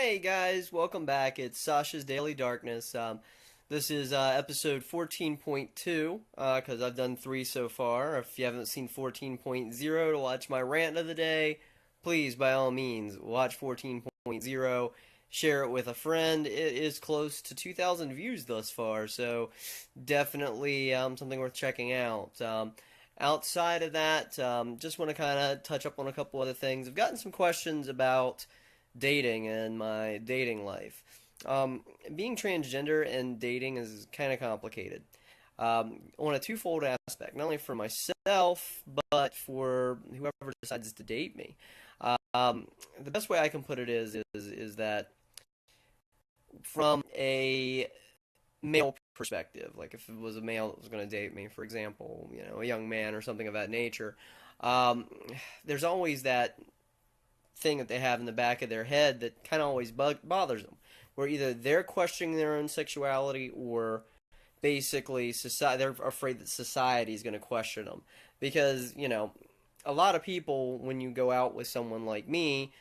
Hey guys, welcome back. It's Sasha's Daily Darkness. This is episode 14.2 because I've done 3 so far. If you haven't seen 14.0 to watch my rant of the day, please, by all means, watch 14.0. Share it with a friend. It is close to 2,000 views thus far, so definitely something worth checking out. Outside of that, just want to kind of touch up on a couple other things. I've gotten some questions about dating and my dating life. Being transgender and dating is kind of complicated on a twofold aspect, not only for myself, but for whoever decides to date me. The best way I can put it is that from a male perspective, like if it was a male that was going to date me, for example, a young man or something of that nature, um, there's always that thing that they have in the back of their head that kind of always bothers them, where either they're questioning their own sexuality or basically society, they're afraid that society is going to question them. Because, a lot of people, when you go out with someone like me,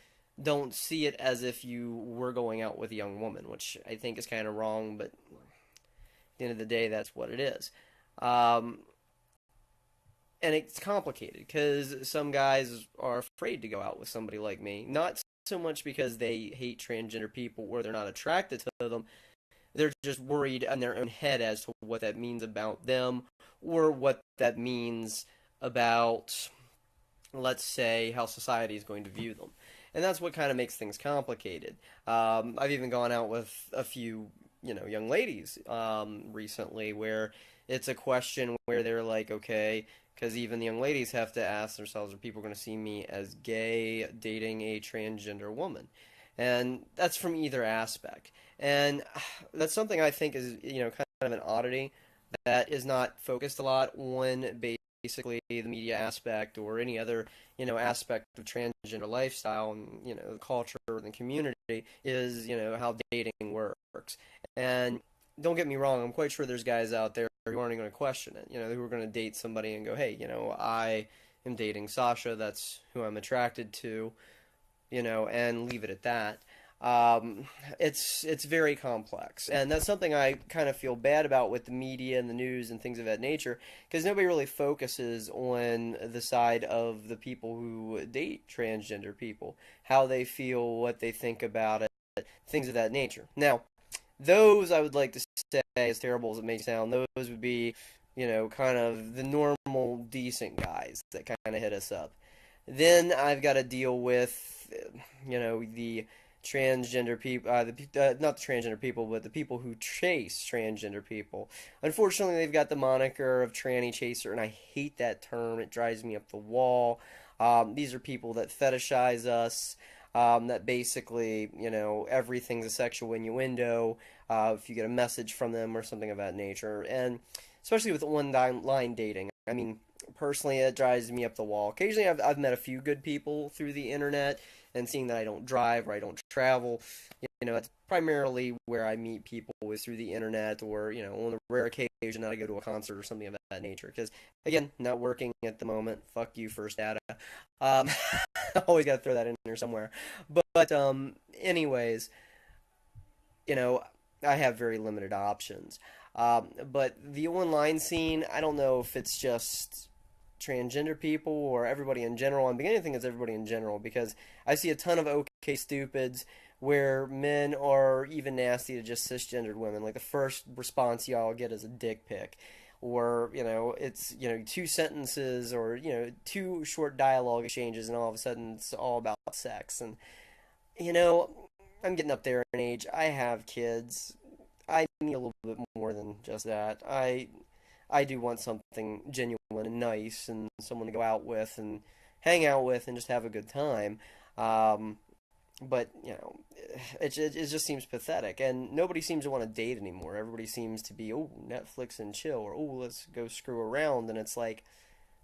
don't see it as if you were going out with a young woman, which I think is kind of wrong, but at the end of the day, that's what it is. Um, and it's complicated because some guys are afraid to go out with somebody like me. Not so much because they hate transgender people or they're not attracted to them. They're just worried in their own head as to what that means about them or what that means about, let's say, how society is going to view them. And that's what kind of makes things complicated. I've even gone out with a few, young ladies recently where it's a question where they're like, okay, because even the young ladies have to ask themselves, are people going to see me as gay dating a transgender woman? And that's from either aspect. And that's something I think is, kind of an oddity that is not focused a lot on basically the media aspect or any other, aspect of transgender lifestyle and, the culture and the community is, how dating works. And don't get me wrong, I'm quite sure there's guys out there who aren't going to question it, who are going to date somebody and go, hey, I am dating Sasha, that's who I'm attracted to, and leave it at that. It's very complex, and that's something I kind of feel bad about with the media and the news and things of that nature, because nobody really focuses on the side of the people who date transgender people, how they feel, what they think about it, things of that nature. Now, those I would like to say, as terrible as it may sound, those would be, kind of the normal, decent guys that kind of hit us up. Then I've got to deal with, the transgender people, not the transgender people, but the people who chase transgender people. Unfortunately, they've got the moniker of tranny chaser, and I hate that term. It drives me up the wall. These are people that fetishize us. That basically, everything's a sexual innuendo if you get a message from them or something of that nature. And especially with online dating. I mean, personally, it drives me up the wall. Occasionally, I've met a few good people through the internet, and seeing that I don't drive or I don't travel, it's primarily where I meet people is through the internet or, on a rare occasion that I go to a concert or something of that nature. Because, again, not working at the moment. Fuck you, First Data. Um, always got to throw that in there somewhere. But anyways, I have very limited options. But the online scene, I don't know if it's just transgender people or everybody in general. I'm beginning to think it's everybody in general because I see a ton of OKStupids where men are even nasty to just cisgendered women. Like the first response y'all get is a dick pic. Or, it's, two sentences or, two short dialogue exchanges and all of a sudden it's all about sex. And, I'm getting up there in age. I have kids. I need a little bit more than just that. I do want something genuine and nice and someone to go out with and hang out with and just have a good time. But, it just seems pathetic. And nobody seems to want to date anymore. Everybody seems to be, oh, Netflix and chill, or, oh, let's go screw around. And it's like,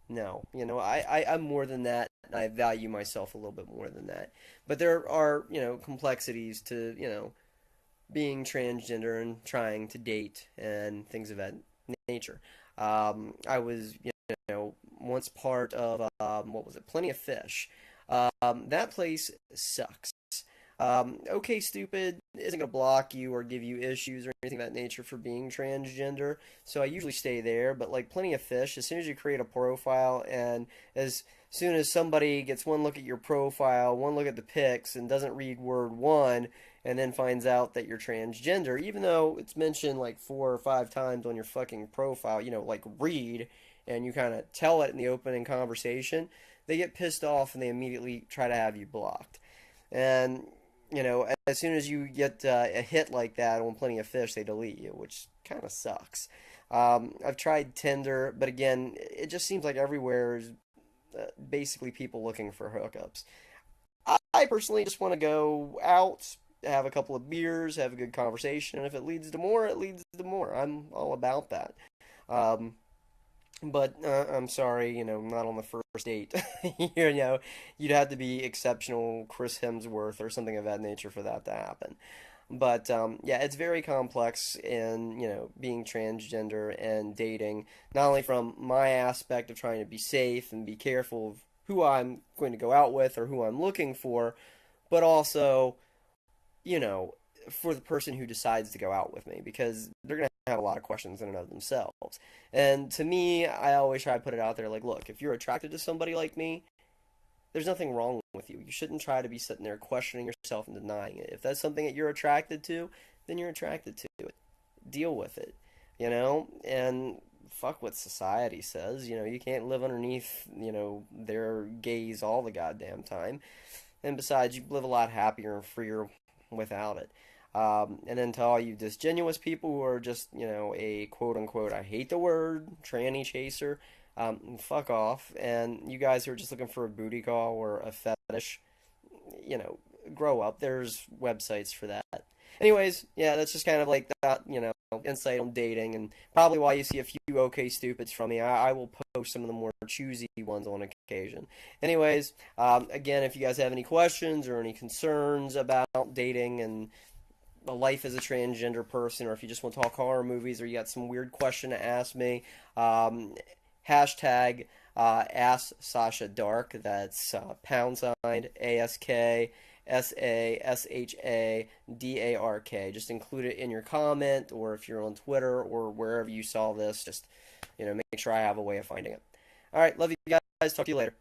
no, I'm more than that, and I value myself a little bit more than that. But there are, complexities to, being transgender and trying to date and things of that nature. I was, once part of, what was it, Plenty of Fish. That place sucks. OKStupid isn't going to block you or give you issues or anything of that nature for being transgender, so I usually stay there. But like Plenty of Fish, as soon as you create a profile and as soon as somebody gets one look at your profile, one look at the pics, and doesn't read word one, and then finds out that you're transgender, even though it's mentioned like 4 or 5 times on your fucking profile, like read, and you kind of tell it in the opening conversation, they get pissed off and they immediately try to have you blocked. And as soon as you get a hit like that on Plenty of Fish, they delete you, which kind of sucks. I've tried Tinder, but again, it just seems like everywhere is basically people looking for hookups. I personally just want to go out, have a couple of beers, have a good conversation, and if it leads to more, it leads to more. I'm all about that. Um, but I'm sorry, not on the first date. You'd have to be exceptional Chris Hemsworth or something of that nature for that to happen. But yeah, it's very complex in, being transgender and dating, not only from my aspect of trying to be safe and be careful of who I'm going to go out with or who I'm looking for, but also, you know, for the person who decides to go out with me because they're going to have a lot of questions in and of themselves. And to me, I always try to put it out there like, look, if you're attracted to somebody like me, there's nothing wrong with you. You shouldn't try to be sitting there questioning yourself and denying it. If that's something that you're attracted to, then you're attracted to it. Deal with it, and fuck what society says. You can't live underneath, their gaze all the goddamn time. And besides, you live a lot happier and freer without it. And then to all you disingenuous people who are just, a quote unquote, I hate the word, tranny chaser, fuck off. And you guys who are just looking for a booty call or a fetish, you know, grow up. There's websites for that. Anyways, yeah, that's just kind of like that, insight on dating, and probably why you see a few OKStupids from me. I will post some of the more choosy ones on occasion. Anyways, again, if you guys have any questions or any concerns about dating and life as a transgender person, or if you just want to talk horror movies, or you got some weird question to ask me, hashtag Ask Sasha Dark. That's pound sign ASKSASHADARK. Just include it in your comment, or if you're on Twitter or wherever you saw this, just make sure I have a way of finding it. All right, love you guys. Talk to you later.